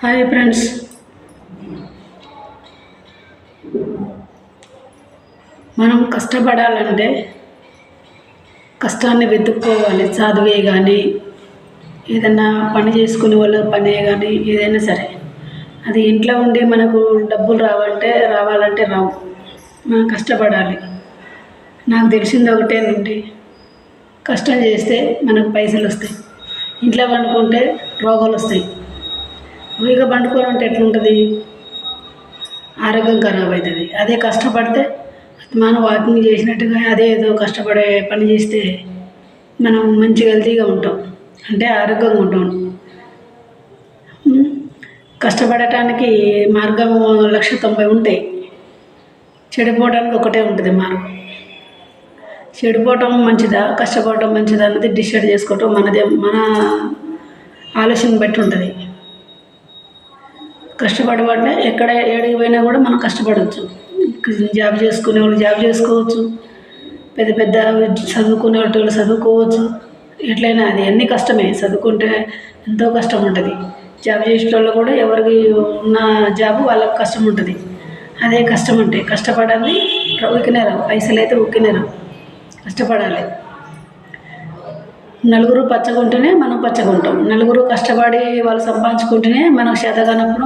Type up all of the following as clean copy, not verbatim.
Hi friends, మనం కష్టపడాలంటే కష్టాన్ని వెతుక్కోవాలి. చదివే కానీ ఏదన్నా పని చేసుకునే వాళ్ళ పనే కానీ ఏదైనా సరే, అది ఇంట్లో ఉండి మనకు డబ్బులు రావాలంటే రావు. మనం కష్టపడాలి. నాకు తెలిసింది ఒకటేనండి, కష్టం చేస్తే మనకు పైసలు వస్తాయి. ఇంట్లో పండుకుంటే రోగాలు వస్తాయి. ఊరిగా పండుకొని ఉంటే ఎట్లుంటుంది? ఆరోగ్యం ఖరాబ్ అవుతుంది. అదే కష్టపడితే మనం వాకింగ్ చేసినట్టుగా అదే ఏదో కష్టపడే పని చేస్తే మనం మంచిగా హెల్తీగా ఉంటాం, అంటే ఆరోగ్యంగా ఉంటాం. కష్టపడటానికి మార్గం 1,90,000 ఉంటాయి. చెడిపోవడానికి ఒకటే ఉంటుంది మార్గం. చెడిపోవటం మంచిదా, కష్టపడటం మంచిదా అన్నది డిసైడ్ చేసుకోవటం మన ఆలోచన బట్టి ఉంటుంది. కష్టపడబట్టే ఎక్కడ ఏడికి పోయినా కూడా మనం కష్టపడవచ్చు. జాబ్ చేసుకునే వాళ్ళు జాబ్ చేసుకోవచ్చు, పెద్ద పెద్ద చదువుకునే వాళ్ళు చదువుకోవచ్చు. ఎట్లయినా అది అన్నీ కష్టమే. చదువుకుంటే ఎంతో కష్టం ఉంటుంది. జాబ్ చేసే వాళ్ళు కూడా ఎవరికి ఉన్న జాబు వాళ్ళకి కష్టం ఉంటుంది. అదే కష్టం అంటే కష్టపడాలి. ఊరికనే రావు పైసలు, అయితే ఊరికనే రావు. కష్టపడాలి. నలుగురు పచ్చగా ఉంటేనే మనం పచ్చగా ఉంటాం. నలుగురు కష్టపడి వాళ్ళు సంపాదించుకుంటేనే మనకు చేతగానప్పుడు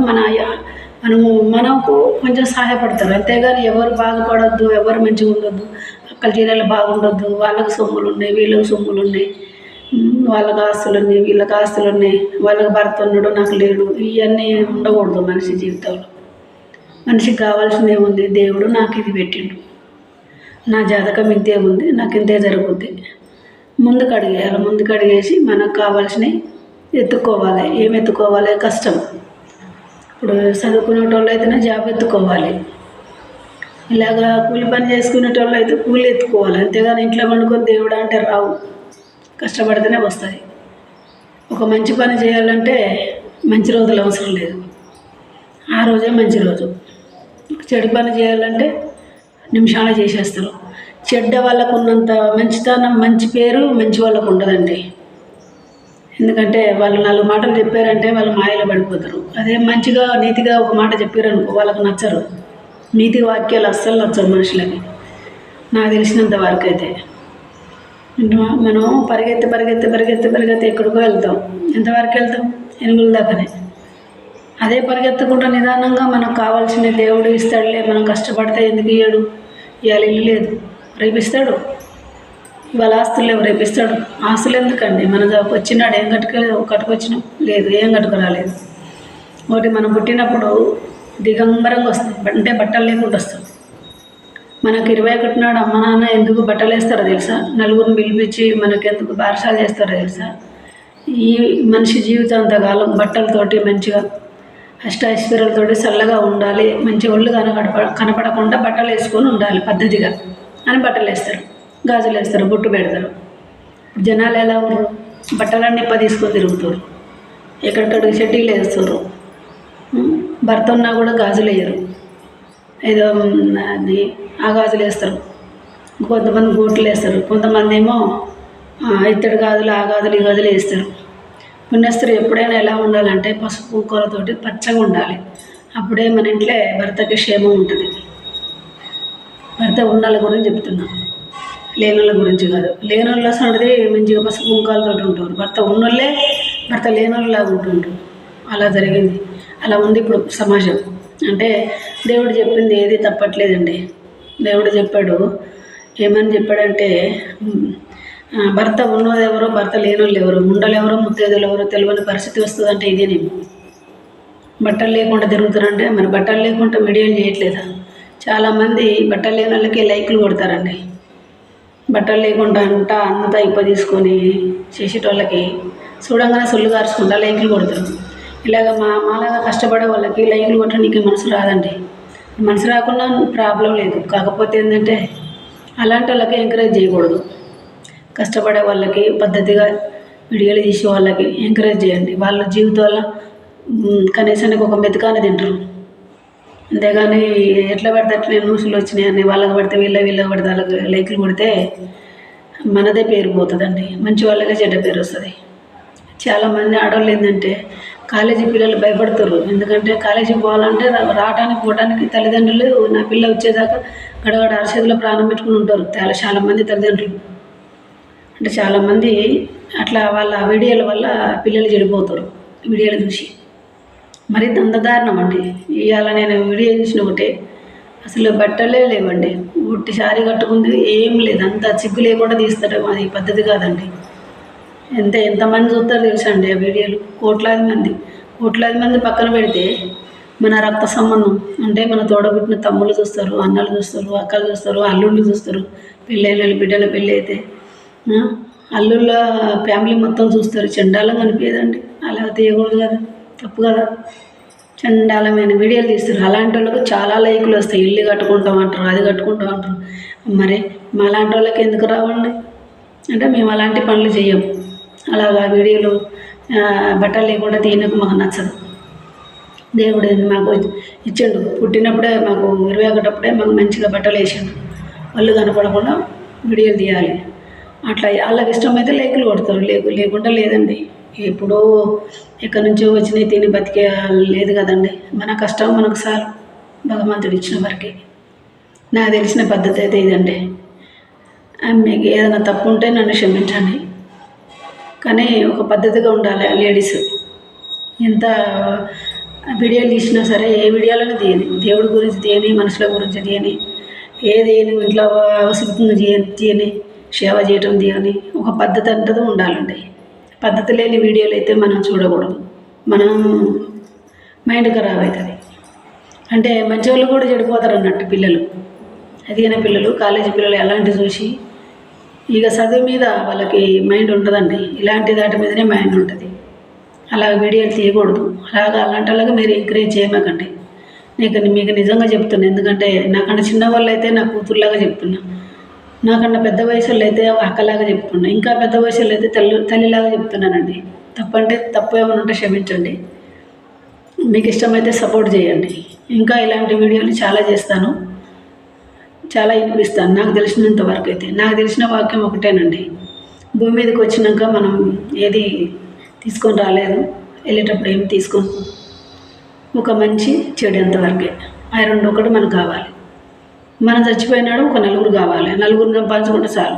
మనకు కొంచెం సహాయపడతారు. అంతేగాని ఎవరు బాగుపడొద్దు, ఎవరు మంచిగా ఉండొద్దు, అక్కల జిల్లాలో బాగుండొద్దు, వాళ్ళకి సొమ్ములు ఉన్నాయి, వీళ్ళకి సొమ్ములు ఉన్నాయి, వాళ్ళకి ఆస్తులు ఉన్నాయి, వీళ్ళకి ఆస్తులు ఉన్నాయి, వాళ్ళకి భర్త ఉన్నాడు నాకు లేడు, ఇవన్నీ ఉండకూడదు మనిషి జీవితంలో. మనిషికి కావాల్సింది ఏముంది? దేవుడు నాకు ఇది పెట్టిండు, నా జాతకం ఇంతే ఉంది, నాకు ఇంతే జరుగుద్ది. ముందుకు అడిగేయాలి. ముందుకు అడిగేసి మనకు కావాల్సినవి ఎత్తుక్కోవాలి. ఏం ఎత్తుకోవాలి? కష్టం. ఇప్పుడు చదువుకునే వాళ్ళు అయితేనే జాబ్ ఎత్తుకోవాలి. ఇలాగా కూలి పని చేసుకునేటోళ్ళు అయితే కూలి ఎత్తుకోవాలి. అంతేగాని ఇంట్లో వండుకొని దేవుడా అంటే రావు. కష్టపడితేనే వస్తాయి. ఒక మంచి పని చేయాలంటే మంచి రోజులు అవసరం లేదు, ఆ రోజే మంచి రోజు. చెడు పని చేయాలంటే నిమిషాలు చేసేస్తారు. చెడ్డ వాళ్ళకు ఉన్నంత మంచితనం, మంచి పేరు మంచి వాళ్ళకు ఉండదండి. ఎందుకంటే వాళ్ళు 4 మాటలు చెప్పారంటే వాళ్ళు మాయలో పడిపోతారు. అదే మంచిగా నీతిగా ఒక మాట చెప్పారనుకో వాళ్ళకు నచ్చరు. నీతి వాక్యాలు అస్సలు నచ్చవు మనుషులకి, నాకు తెలిసినంత వరకు అయితే. మనం పరిగెత్తి ఎక్కడికో వెళ్తాం. ఎంతవరకు వెళ్తాం? ఎనుగుల దాకానే. అదే పరిగెత్తకుండా నిదానంగా మనకు కావాల్సిన దేవుడు ఇస్తాడులే, మనం కష్టపడితే ఎందుకు ఇయ్యడు? ఇవాళ ఇల్లు లేదు, రేపు ఇస్తాడు. ఇవాళ ఆస్తులు లేవు, రేపు ఇస్తాడు. ఆస్తులు ఎందుకండి? మన వచ్చినాడు ఏం కట్టుకొచ్చినాం? లేదు, ఏం కట్టుకురాలేదు. ఒకటి మనం పుట్టినప్పుడు దిగంబరంగా వస్తాం, అంటే బట్టలు లేకుండా వస్తాం. మనకు 21 నాడు అమ్మ నాన్న ఎందుకు బట్టలు వేస్తారో తెలుసా? నలుగురిని పిలిపించి మనకెందుకు బారసాలు చేస్తారో తెలుసా? ఈ మనిషి జీవితాంతకాలం బట్టలతోటి మంచిగా అష్టైశ్వర్యాలతోటి చల్లగా ఉండాలి, మంచి ఒళ్ళు కనపడకుండా బట్టలు వేసుకొని ఉండాలి పద్ధతిగా అని బట్టలు వేస్తారు, గాజులు వేస్తారు, బొట్టు పెడతారు. జనాలు ఎలా ఉన్నారు? బట్టలన్నీ తీసుకొని తిరుగుతారు, ఎక్కడికడికి షెడ్డీలు వేస్తారు. భర్త ఉన్నా కూడా గాజులు వేయరు, ఏదో అది ఆ గాజులు వేస్తారు. కొంతమంది గోట్లు వేస్తారు, కొంతమంది ఏమో ఇత్తడి గాజులు, ఆ గాజులు, ఈ గాజులు వేస్తారు. పుణ్యస్త్రీ ఎప్పుడైనా ఎలా ఉండాలంటే పసుపు కుంకుమలతోటి పచ్చగా ఉండాలి. అప్పుడే మన ఇంట్లో భర్తకి క్షేమం ఉంటుంది. భర్త ఉన్నోళ్ళ గురించి చెప్తున్నా, లేనోళ్ళ గురించి కాదు. లేనోళ్ళ సంగతి మంచిగా పసుపు కుంకాలతోటి ఉంటారు. భర్త ఉన్నోళ్ళే భర్త లేనోళ్ళలాగా ఉంటుంటారు. అలా జరిగింది, అలా ఉంది ఇప్పుడు సమాజం. అంటే దేవుడు చెప్పింది ఏది తప్పట్లేదండి. దేవుడు చెప్పాడు, ఏమని చెప్పాడంటే భర్త ఉన్నది ఎవరో, భర్త లేనోళ్ళు ఎవరో, ముండలు ఎవరో, ముత్తైదులు ఎవరో తెలియని పరిస్థితి వస్తుందంటే ఇదేనేమో. బట్టలు లేకుండా తిరుగుతారంటే మరి బట్టలు లేకుండా వీడియోలు చేయట్లేదా? చాలామంది బట్టలు లేని వాళ్ళకి లైకులు కొడతారండి. బట్టలు లేకుండా అంతా తీసుకొని చేసేటోళ్ళకి చూడంగానే సొల్లు గార్చుకుంటా లైకులు కొడతారు. ఇలాగ మాలాగా కష్టపడే వాళ్ళకి లైకులు కొట్టడానికి మనసు రాదండి. మనసు రాకుండా ప్రాబ్లం లేదు. కాకపోతే ఏంటంటే అలాంటి వాళ్ళకి ఎంకరేజ్ చేయకూడదు. కష్టపడే వాళ్ళకి, పద్ధతిగా వీడియోలు తీసే వాళ్ళకి ఎంకరేజ్ చేయండి. వాళ్ళ జీవితంలో కనీసానికి ఒక మెతుకాన్ని తింటారు. అంతేగాని ఎట్లా పడితే అట్లనే న్యూస్లు వచ్చినాయని వాళ్ళకి పడితే వీళ్ళకి పడితే వాళ్ళకి లైకులు కొడితే మనదే పేరు పోతుందండి. మంచి వాళ్ళకే చెడ్డ పేరు వస్తుంది. చాలామంది ఆడవాళ్ళు ఏంటంటే కాలేజీ పిల్లలు భయపడుతారు. ఎందుకంటే కాలేజీకి పోవాలంటే రావడానికి పోవడానికి తల్లిదండ్రులు నా పిల్ల వచ్చేదాకా గడగడ అరచేతిలో ప్రాణం పెట్టుకుని ఉంటారు చాలామంది తల్లిదండ్రులు. అంటే చాలామంది అట్లా వాళ్ళ వీడియోల వల్ల పిల్లలు చెడిపోతారు. వీడియోలు చూసి మరి అంత దారుణం అండి. ఇవాళ నేను వీడియో చూసిన ఒకటే, అసలు బట్టలే లేవండి, ఉట్టి శారీ కట్టుకుంది ఏం లేదు, అంత సిగ్గు లేకుండా తీస్తారు. అది పద్ధతి కాదండి. ఎంతమంది చూస్తారో తెలుసా అండి ఆ వీడియోలు? కోట్లాది మంది పక్కన పెడితే మన రక్త సంబంధం అంటే మన తోడబుట్టిన తమ్ముళ్ళు చూస్తారు, అన్నలు చూస్తారు, అక్కలు చూస్తారు, అల్లుళ్ళు చూస్తారు. పెళ్ళైన బిడ్డల పెళ్ళి అయితే అల్లుళ్ళ ఫ్యామిలీ మొత్తం చూస్తారు. చండాలంగా అనిపించదండి? అలా తీయకూడదు కదా, తప్పు కదా. చండాలమైన వీడియోలు తీస్తారు. అలాంటి వాళ్ళకు చాలా లైకులు వస్తాయి. ఇల్లు కట్టుకుంటాం అంటారు, అది కట్టుకుంటాం అంటారు. మరి మా అలాంటి వాళ్ళకి ఎందుకు రావండి? అంటే మేము అలాంటి పనులు చేయము. అలాగా వీడియోలు బట్టలు లేకుండా తీయనకు మాకు నచ్చదు. దేవుడు మాకు ఇచ్చిండు, పుట్టినప్పుడే మాకు 21 మాకు మంచిగా బట్టలు వేసిండు. వాళ్ళు కనపడకుండా వీడియోలు తీయాలి. అట్లా వాళ్ళకి ఇష్టమైతే లైకులు కొడతారు, లేకుండా లేదండి. ఎప్పుడో ఎక్కడి నుంచో వచ్చినాయి తిని బతికే లేదు కదండి. మన కష్టం మనకు సార్ భగవంతుడు ఇచ్చిన వరకే. నాకు తెలిసిన పద్ధతి అయితే ఇదండి. మీకు ఏదైనా తప్పు ఉంటే నన్ను క్షమించండి, కానీ ఒక పద్ధతిగా ఉండాలి. లేడీస్ ఎంత వీడియోలు తీసినా సరే, ఏ వీడియోలను తీయని, దేవుడి గురించి తీయని, మనుషుల గురించి తీయని, ఏది ఇంట్లో అవసరం తీయని, సేవ చేయటం తీయని, ఒక పద్ధతి అంటది ఉండాలండి. పద్ధతి లేని వీడియోలు అయితే మనం చూడకూడదు. మనం మైండ్ ఖరాబ్ అవుతుంది. అంటే మంచి వాళ్ళు కూడా చెడిపోతారు అన్నట్టు. పిల్లలు ఎదిగిన పిల్లలు, కాలేజీ పిల్లలు ఎలాంటివి చూసి ఇక చదువు మీద వాళ్ళకి మైండ్ ఉంటుందండి. ఇలాంటి దాటి మీదనే మైండ్ ఉంటుంది. అలా వీడియోలు తీయకూడదు. అలాంటి వాళ్ళకి మీరు ఎంకరేజ్ చేయమాకండి. మీకు నిజంగా చెప్తున్నా. ఎందుకంటే నాకన్నా చిన్న వాళ్ళు అయితే నా కూతురులాగా చెప్తున్నా, నాకన్నా పెద్ద వయసులో అయితే అక్కలాగా చెప్తున్నా, ఇంకా పెద్ద వయసులో అయితే తల్లిలాగా చెప్తున్నానండి. తప్పంటే తప్పు ఏమైనా ఉంటే క్షమించండి. మీకు ఇష్టమైతే సపోర్ట్ చేయండి. ఇంకా ఇలాంటి వీడియోలు చాలా చేస్తాను, చాలా వినిపిస్తాను. నాకు తెలిసినంత వరకు అయితే నాకు తెలిసిన వాక్యం ఒకటేనండి. భూమి మీదకి వచ్చినాక మనం ఏది తీసుకొని రాలేదు, వెళ్ళేటప్పుడు ఏమి తీసుకొని, ఒక మంచి చెడు ఎంతవరకే. ఆ రెండు ఒకటి మనకు కావాలి. మనం చచ్చిపోయినాడు ఒక నలుగురు కావాలి. నలుగురిని సంపాదించుకుంటే చాలు,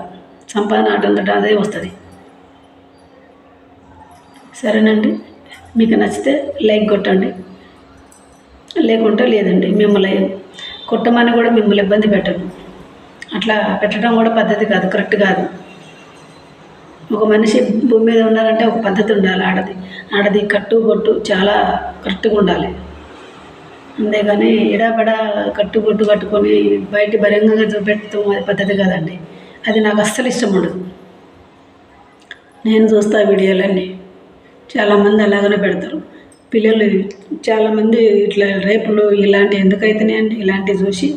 సంపాదన అటంతటా అదే వస్తుంది. సరేనండి, మీకు నచ్చితే లైక్ కొట్టండి, లేకుంటే లేదండి. మిమ్మల్ని కొట్టమని కూడా మిమ్మల్ని ఇబ్బంది పెట్టను. అట్లా పెట్టడం కూడా పద్ధతి కాదు, కరెక్ట్ కాదు. ఒక మనిషి భూమి మీద ఉన్నారంటే ఒక పద్ధతి ఉండాలి. ఆడది కట్టు బొట్టు చాలా కరెక్ట్గా ఉండాలి. అంతేగాని ఎడాపెడా కట్టుబొట్టు కట్టుకొని బయట బహిరంగంగా చూపెడతాం, అది పద్ధతి కాదండి. అది నాకు అస్సలు ఇష్టం ఉండదు. నేను చూస్తా వీడియోలన్నీ, చాలామంది అలాగనే పెడతారు. పిల్లలు చాలామంది ఇట్లా రేపులు ఇలాంటివి ఎందుకైతేనే అండి, ఇలాంటివి చూసి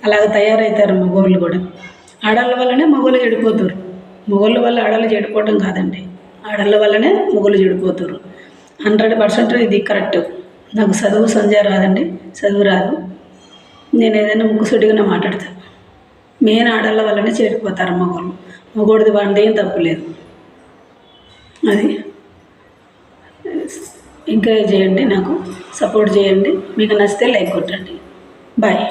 అలాగ తయారవుతారు. మగవాళ్ళు కూడా ఆడవాళ్ళ వల్లనే మగవాళ్ళు చెడిపోతారు. మగవాళ్ళ వల్ల ఆడవాళ్ళు చెడిపోవడం కాదండి, ఆడవాళ్ళ వల్లనే మగవాళ్ళు చెడిపోతారు. 100% ఇది కరెక్ట్. నాకు చదువు సంజయ్ రాదండి, చదువు రాదు. నేను ఏదైనా ముక్కుసూటిగానే మాట్లాడతాను. మెయిన్ ఆడవాళ్ళ వల్లనే చెడిపోతారు మగవాళ్ళు. మగవాడిది వాడిది ఏం తప్పులేదు. అది ఎంకరేజ్ చేయండి, నాకు సపోర్ట్ చేయండి. మీకు నచ్చితే లైక్ కొట్టండి. బాయ్.